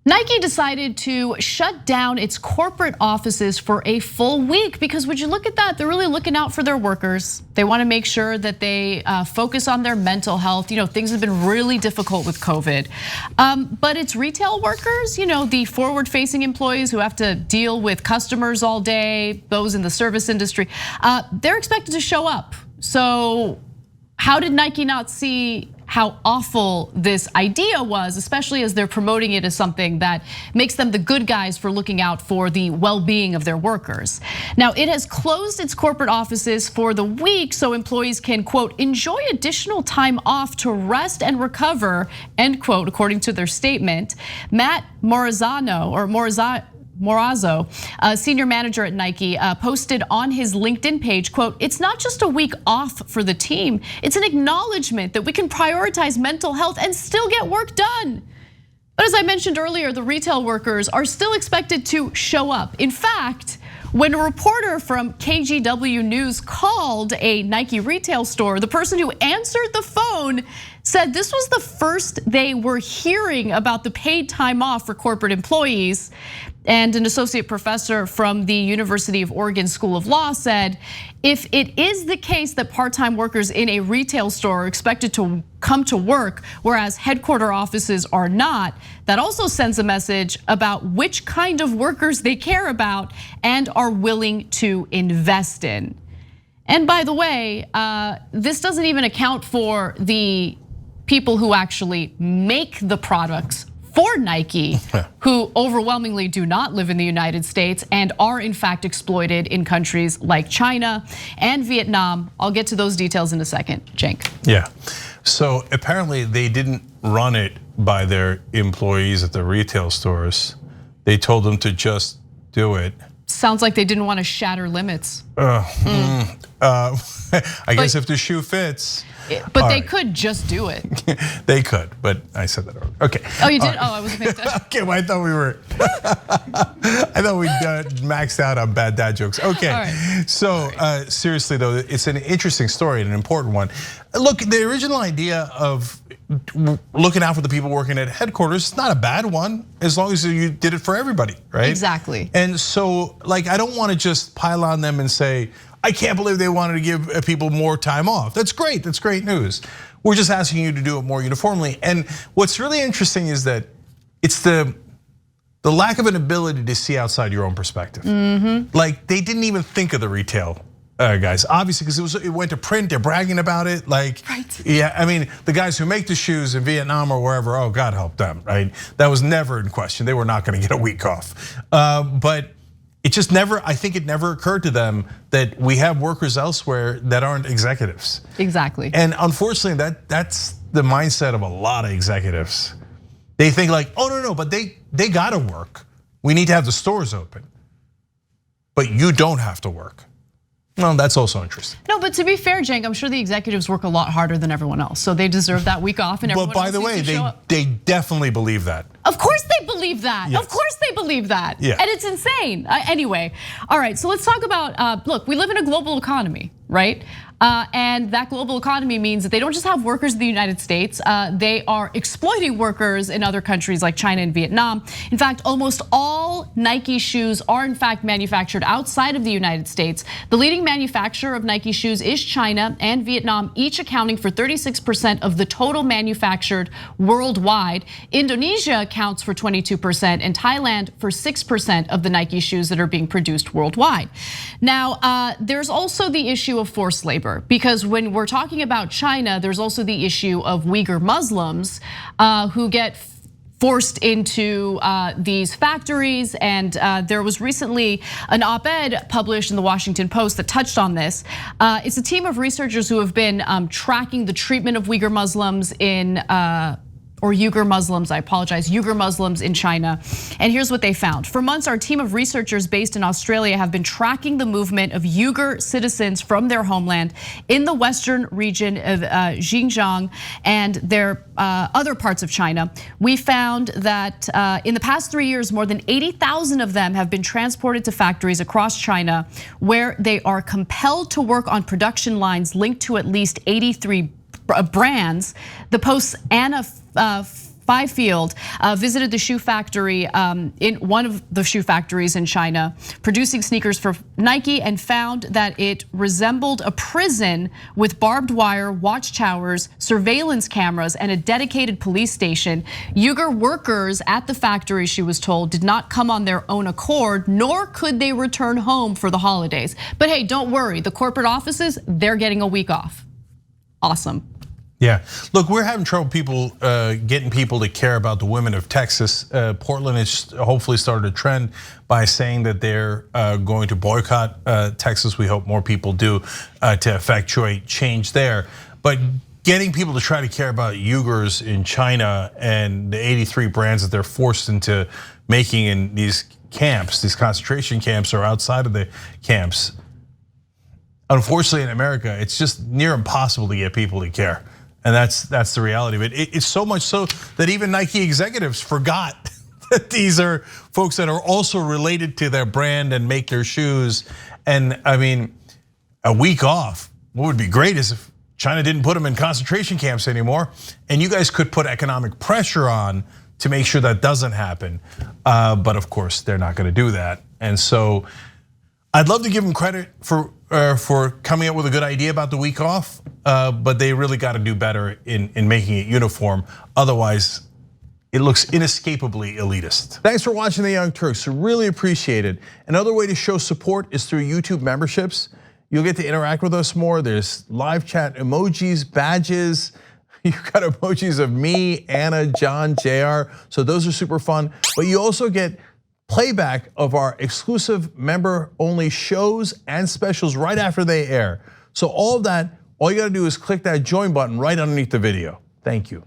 Nike decided to shut down its corporate offices for a full week because would you look at that? They're really looking out for their workers. They want to make sure that they focus on their mental health. Things have been really difficult with COVID. But it's retail workers, the forward-facing employees who have to deal with customers all day, those in the service industry, they're expected to show up. So how did Nike not see how awful this idea was, especially as they're promoting it as something that makes them the good guys for looking out for the well-being of their workers. Now, it has closed its corporate offices for the week so employees can, quote, enjoy additional time off to rest and recover, end quote, according to their statement. Matt Morazzo, a senior manager at Nike, posted on his LinkedIn page, quote, it's not just a week off for the team, it's an acknowledgement that we can prioritize mental health and still get work done. But as I mentioned earlier, the retail workers are still expected to show up. In fact, when a reporter from KGW News called a Nike retail store, the person who answered the phone said this was the first they were hearing about the paid time off for corporate employees. And an associate professor from the University of Oregon School of Law said, if it is the case that part-time workers in a retail store are expected to come to work, whereas headquarter offices are not, that also sends a message about which kind of workers they care about and are willing to invest in. And by the way, this doesn't even account for the people who actually make the products for Nike, who overwhelmingly do not live in the United States and are in fact exploited in countries like China and Vietnam. I'll get to those details in a second, Cenk. Yeah, so apparently they didn't run it by their employees at the retail stores. They told them to just do it. Sounds like they didn't want to shatter limits. I guess if the shoe fits. But they could just do it. They could, but I said that earlier. Okay. Oh, you did? Oh, I wasn't paying attention. Okay, well, I thought we maxed out on bad dad jokes. Okay, right. So seriously though, it's an interesting story and an important one. Look, the original idea of looking out for the people working at headquarters is not a bad one, as long as you did it for everybody, right? Exactly. And so, I don't want to just pile on them and say, I can't believe they wanted to give people more time off. That's great news. We're just asking you to do it more uniformly. And what's really interesting is that it's the lack of an ability to see outside your own perspective. Like they didn't even think of the retail guys, obviously, because it went to print. They're bragging about it, right. Yeah. I mean, the guys who make the shoes in Vietnam or wherever, oh God help them, right? That was never in question. They were not going to get a week off, but it just never. I think it never occurred to them that we have workers elsewhere that aren't executives. Exactly. And unfortunately, that's the mindset of a lot of executives. They think like, oh no, but they gotta work. We need to have the stores open, but you don't have to work. Well, that's also interesting. No, but to be fair, Cenk, I'm sure the executives work a lot harder than everyone else, so they deserve that week off. And everyone but by the way, they definitely believe that. Of course they believe that. Yes. Of course they believe that. Yeah. And it's insane. Anyway, all right. So let's talk about. Look, we live in a global economy, right? And that global economy means that they don't just have workers in the United States, they are exploiting workers in other countries like China and Vietnam. In fact, almost all Nike shoes are in fact manufactured outside of the United States. The leading manufacturer of Nike shoes is China and Vietnam, each accounting for 36% of the total manufactured worldwide. Indonesia accounts for 22% and Thailand for 6% of the Nike shoes that are being produced worldwide. Now, there's also the issue of forced labor. Because when we're talking about China, there's also the issue of Uygur Muslims who get forced into these factories. And there was recently an op-ed published in the Washington Post that touched on this. It's a team of researchers who have been tracking the treatment of Uygur Muslims Uygur Muslims, I apologize, Uygur Muslims in China. And here's what they found. For months, our team of researchers based in Australia have been tracking the movement of Uygur citizens from their homeland in the western region of Xinjiang and their other parts of China. We found that in the past 3 years, more than 80,000 of them have been transported to factories across China where they are compelled to work on production lines linked to at least 83 brands. The Post's Anna Byfield visited the shoe factory in one of the shoe factories in China, producing sneakers for Nike, and found that it resembled a prison with barbed wire, watchtowers, surveillance cameras, and a dedicated police station. Uygur workers at the factory, she was told, did not come on their own accord, nor could they return home for the holidays. But hey, don't worry, the corporate offices, they're getting a week off. Awesome. Yeah, look, we're having trouble getting people to care about the women of Texas. Portland has hopefully started a trend by saying that they're going to boycott Texas. We hope more people do to effectuate change there. But getting people to try to care about Uyghurs in China and the 83 brands that they're forced into making in these camps, these concentration camps or outside of the camps. Unfortunately, in America, it's just near impossible to get people to care. And that's the reality of it. It's so much so that even Nike executives forgot that these are folks that are also related to their brand and make their shoes. And I mean, a week off, what would be great is if China didn't put them in concentration camps anymore, and you guys could put economic pressure on to make sure that doesn't happen. But of course, they're not gonna do that. And so I'd love to give them credit for coming up with a good idea about the week off, but they really got to do better in making it uniform. Otherwise, it looks inescapably elitist. Thanks for watching The Young Turks, really appreciate it. Another way to show support is through YouTube memberships. You'll get to interact with us more. There's live chat emojis, badges. You've got emojis of me, Anna, John, JR, so those are super fun. But you also get playback of our exclusive member-only shows and specials right after they air. So all of that, all you gotta do is click that join button right underneath the video. Thank you.